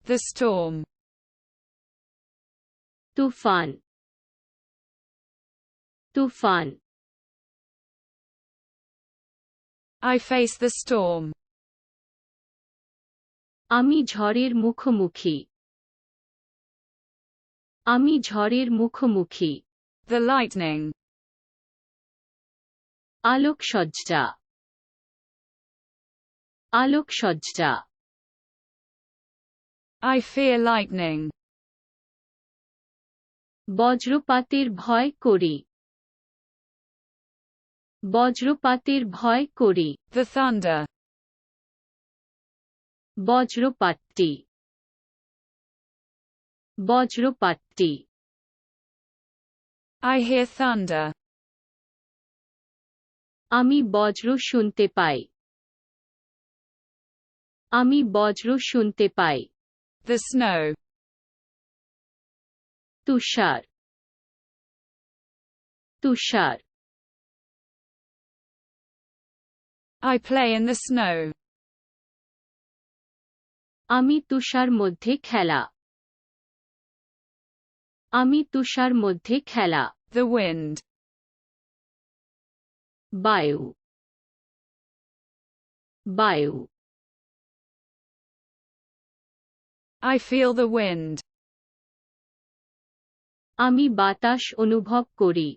The storm. Toofan Toofan I face the storm. আমি ঝড়ের মুখোমুখি আমি ঝড়ের মুখোমুখি The lightning. আলোকসজ্জা আলোকসজ্জা I fear lightning. বজ্রপাতের ভয় করি বজ্রপাতের ভয় করি The thunder. বজ্রপাতটি বজ্রপাতটি I hear thunder. আমি বজ্র শুনতে পাই আমি বজ্র শুনতে পাই The snow. Tushar Tushar I play in the snow. আমি তুষার মধ্যে খেলা আমি তুষার মধ্যে খেলা The wind. বায়ু বায়ু I feel the wind. আমি বাতাস অনুভব করি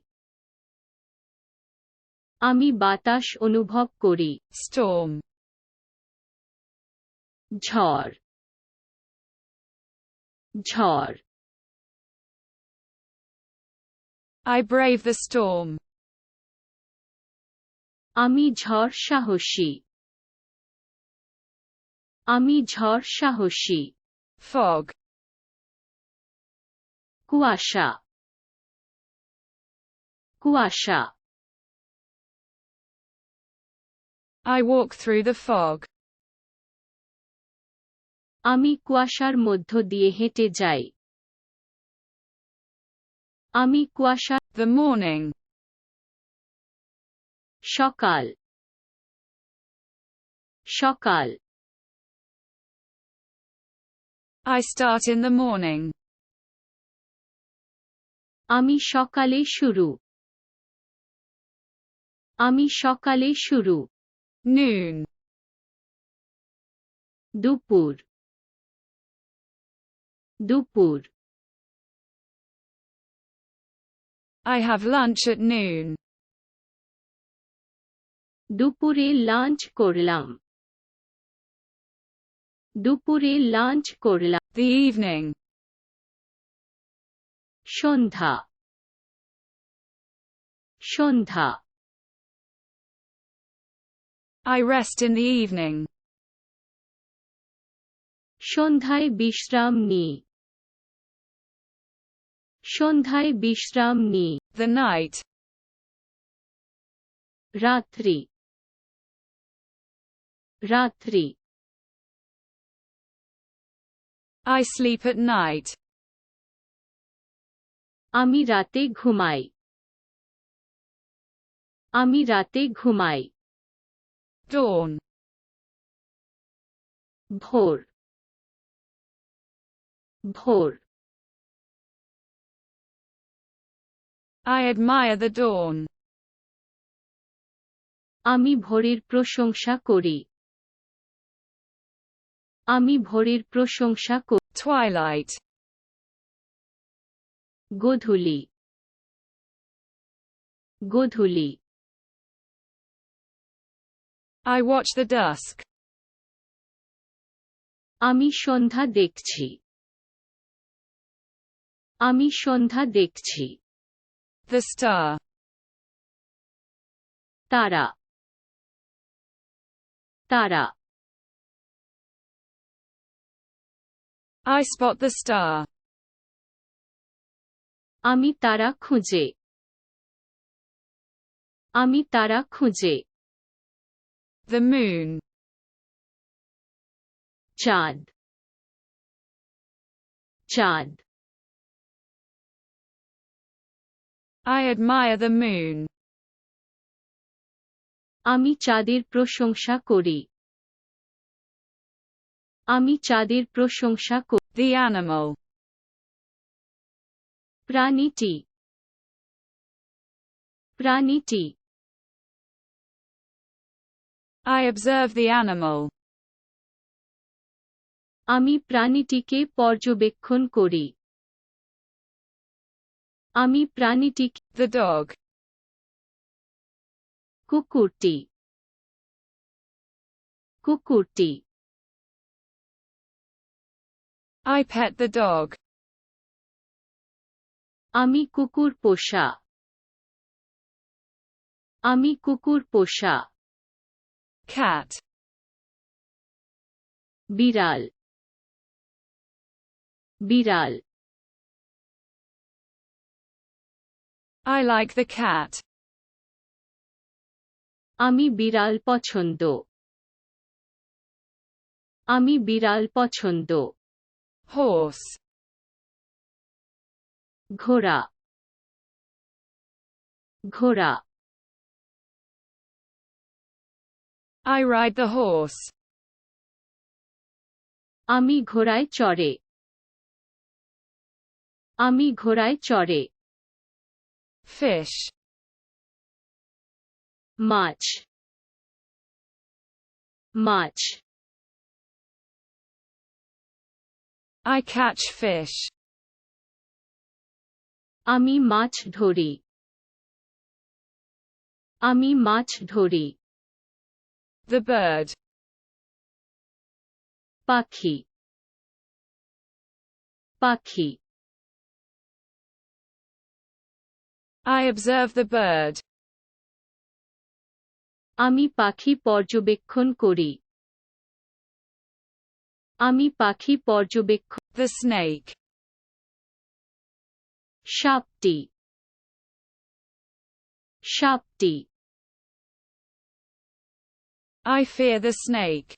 আমি বাতাস অনুভব করি Storm. ঝড় ঝড় I brave the storm. আমি ঝড় সাহসী আমি ঝড় সাহসী Fog. কুয়াশা কুয়াশা I walk through the fog. আমি কুয়াশার মধ্য দিয়ে হেঁটে যাই আমি কুয়াশা The morning. সকাল সকাল I start in the morning. আমি সকালে শুরু আমি সকালে শুরু Noon. দুপুর দুপুর I have lunch at noon. দুপুরে লাঞ্চ করলাম দুপুরে লাঞ্চ করলাম The evening. Sandhya Sandhya I rest in the evening. সন্ধ্যায় বিশ্রাম নিই সন্ধ্যায় বিশ্রাম নিই The night. রাত্রি রাত্রি I sleep at night. আমি রাতে ঘুমাই আমি রাতে ঘুমাই Dawn. ভোর ভোর I admire the dawn. আমি ভোরের প্রশংসা করি আমি ভোরের প্রশংসা করি Twilight. Godhuli Godhuli I watch the dusk. আমি সন্ধ্যা দেখছি আমি সন্ধ্যা দেখছি The star. তারা তারা I spot the star. আমি তারা খুঁজে আমি তারা খুঁজে The moon. চাঁদ চাঁদ I admire the moon. আমি চাঁদের প্রশংসা করি আমি চাঁদের প্রশংসা করি। The animal. প্রাণীটি, প্রাণীটি। I observe the animal. আমি প্রাণীটিকে পর্যবেক্ষণ করি। আমি প্রাণীটিকে। The dog. কুকুরটি, কুকুরটি। I pet the dog. আমি কুকুর পোষা। আমি কুকুর পোষা। Cat. বিড়াল, বিড়াল। I like the cat. আমি বিড়াল পছন্দ। আমি বিড়াল পছন্দ। Horse. ঘোড়া, ঘোড়া। I ride the horse. আমি ঘোড়ায় চড়ে। আমি ঘোড়ায় চড়ে। Fish. Much, much. I catch fish. আমি মাছ ধরি। আমি মাছ ধরি। The bird. পাখি, পাখি। I observe the bird. আমি পাখি পর্যবেক্ষণ করি। আমি পাখি পর্যবেক্ষণ। The snake. সাপটি, সাপটি। I fear the snake.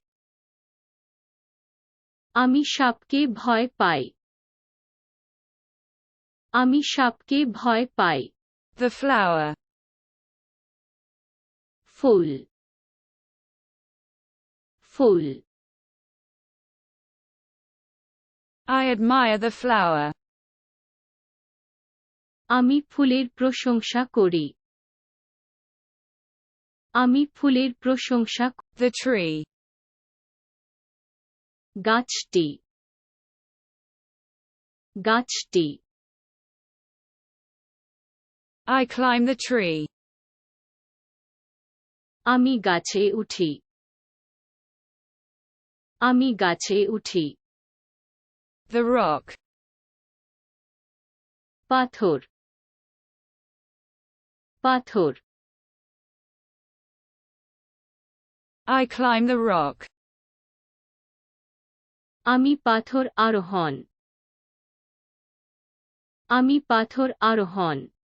আমি সাপকে ভয় পাই। আমি সাপকে ভয় পাই। The flower. Full, full. I admire the flower. আমি ফুলের প্রশংসা করি। আমি ফুলের প্রশংসা। The tree. গাছটি, গাছটি। I climb the tree. আমি গাছে উঠি। আমি গাছে উঠি। The rock. পাথর, পাথর। I climb the rock. আমি পাথর আরোহণ। আমি পাথর আরোহণ।